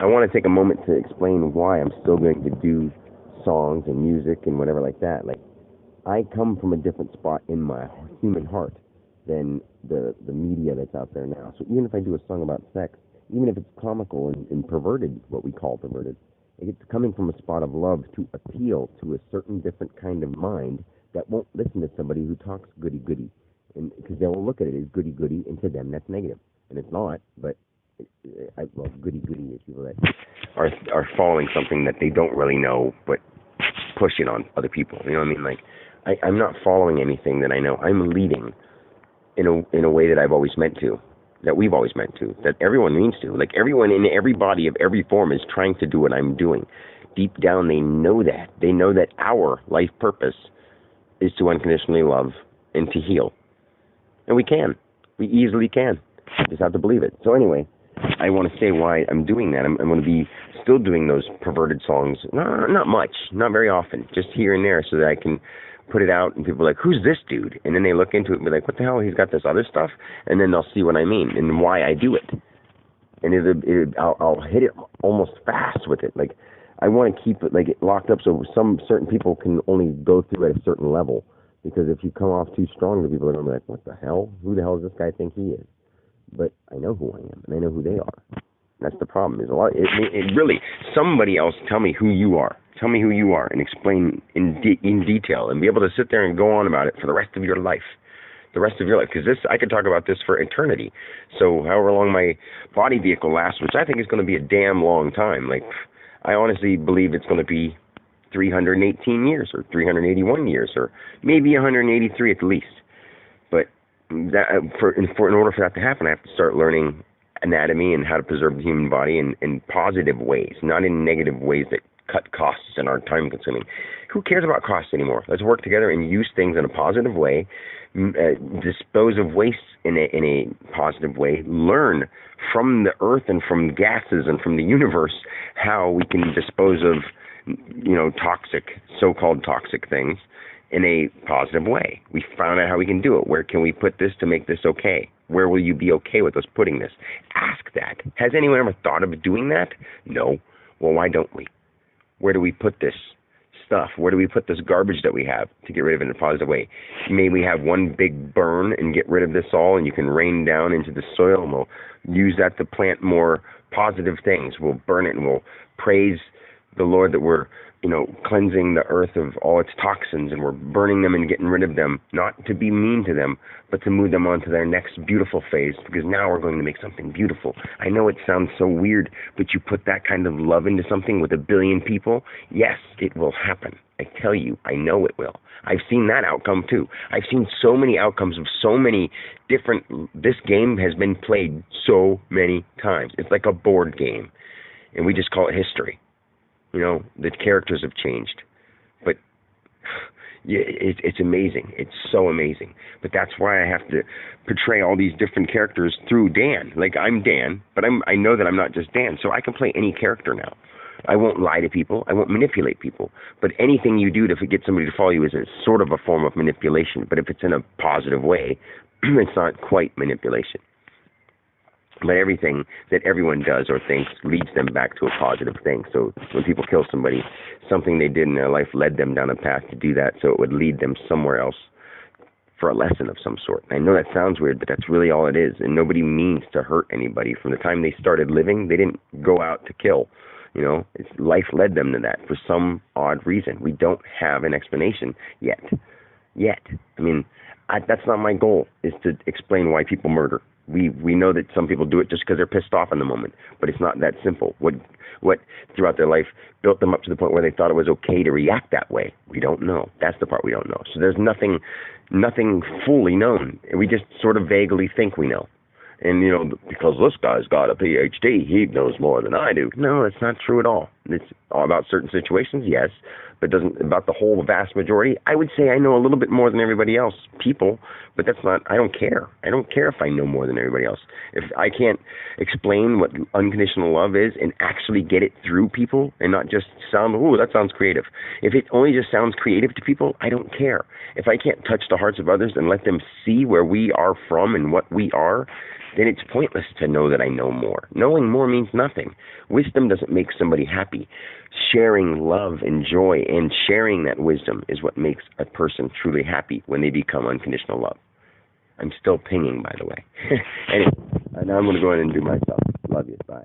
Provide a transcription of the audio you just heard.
I want to take a moment to explain why I'm still going to do songs and music and whatever like that. Like, I come from a different spot in my human heart than the media that's out there now. So even if I do a song about sex, even if it's comical and perverted, what we call perverted, it's coming from a spot of love to appeal to a certain different kind of mind that won't listen to somebody who talks goody-goody. And because they will look at it as goody-goody, and to them that's negative. And it's not, but well, goody-goody is people that are following something that they don't really know, but push it on other people. You know what I mean? Like, I'm not following anything that I know. I'm leading in a way that I've always meant to, that we've always meant to, that everyone means to. Like, everyone in every body of every form is trying to do what I'm doing. Deep down, they know that. They know that our life purpose is to unconditionally love and to heal. And we can. We easily can. You just have to believe it. So anyway, I want to say why I'm doing that. I'm going to be still doing those perverted songs. Not much. Not very often. Just here and there so that I can put it out and people are like, who's this dude? And then they look into it and be like, what the hell? He's got this other stuff? And then they'll see what I mean and why I do it. And I'll hit it almost fast with it. Like, I want to keep it like locked up so some certain people can only go through at a certain level. Because if you come off too strong, the people are going to be like, what the hell? Who the hell does this guy think he is? But I know who I am, and I know who they are. That's the problem. Is a lot. It really, somebody else tell me who you are. Tell me who you are, and explain in detail, and be able to sit there and go on about it for the rest of your life. The rest of your life, because I could talk about this for eternity. So however long my body vehicle lasts, which I think is going to be a damn long time. Like, I honestly believe it's going to be 318 years, or 381 years, or maybe 183 at the least. But that, in order for that to happen, I have to start learning anatomy and how to preserve the human body in positive ways, not in negative ways that cut costs and are time consuming. Who cares about costs anymore? Let's work together and use things in a positive way, dispose of waste in a positive way, learn from the earth and from gases and from the universe how we can dispose of toxic, so-called toxic things in a positive way. We found out how we can do it. Where can we put this to make this okay? Where will you be okay with us putting this? Ask that. Has anyone ever thought of doing that? No. Well, why don't we? Where do we put this stuff? Where do we put this garbage that we have to get rid of it in a positive way? May we have one big burn and get rid of this all, and you can rain down into the soil, and we'll use that to plant more positive things. We'll burn it, and we'll praise the Lord that we're, cleansing the earth of all its toxins, and we're burning them and getting rid of them, not to be mean to them, but to move them on to their next beautiful phase, because now we're going to make something beautiful. I know it sounds so weird, but you put that kind of love into something with 1 billion people, yes, it will happen. I tell you, I know it will. I've seen that outcome too. I've seen so many outcomes of so many different, this game has been played so many times. It's like a board game, and we just call it history. The characters have changed, but it's amazing. It's so amazing. But that's why I have to portray all these different characters through Dan. Like, I'm Dan, but I know that I'm not just Dan, so I can play any character now. I won't lie to people. I won't manipulate people. But anything you do to get somebody to follow you is a sort of a form of manipulation. But if it's in a positive way, it's not quite manipulation. But everything that everyone does or thinks leads them back to a positive thing. So when people kill somebody, something they did in their life led them down a path to do that, so it would lead them somewhere else for a lesson of some sort. I know that sounds weird, but that's really all it is. And nobody means to hurt anybody. From the time they started living, they didn't go out to kill. Life led them to that for some odd reason. We don't have an explanation yet. I mean, that's not my goal, is to explain why people murder. We know that some people do it just because they're pissed off in the moment, but it's not that simple. What throughout their life built them up to the point where they thought it was okay to react that way? We don't know. That's the part we don't know. So there's nothing fully known. We just sort of vaguely think we know. And, because this guy's got a PhD, he knows more than I do. No, that's not true at all. It's all about certain situations, yes, but doesn't about the whole vast majority. I would say I know a little bit more than everybody else, people, but that's not. I don't care. I don't care if I know more than everybody else. If I can't explain what unconditional love is and actually get it through people and not just sound, ooh, that sounds creative. If it only just sounds creative to people, I don't care. If I can't touch the hearts of others and let them see where we are from and what we are, then it's pointless to know that I know more. Knowing more means nothing. Wisdom doesn't make somebody happy. Sharing love and joy and sharing that wisdom is what makes a person truly happy when they become unconditional love. I'm still pinging, by the way. Anyway, now I'm going to go in and do my stuff. Love you. Bye.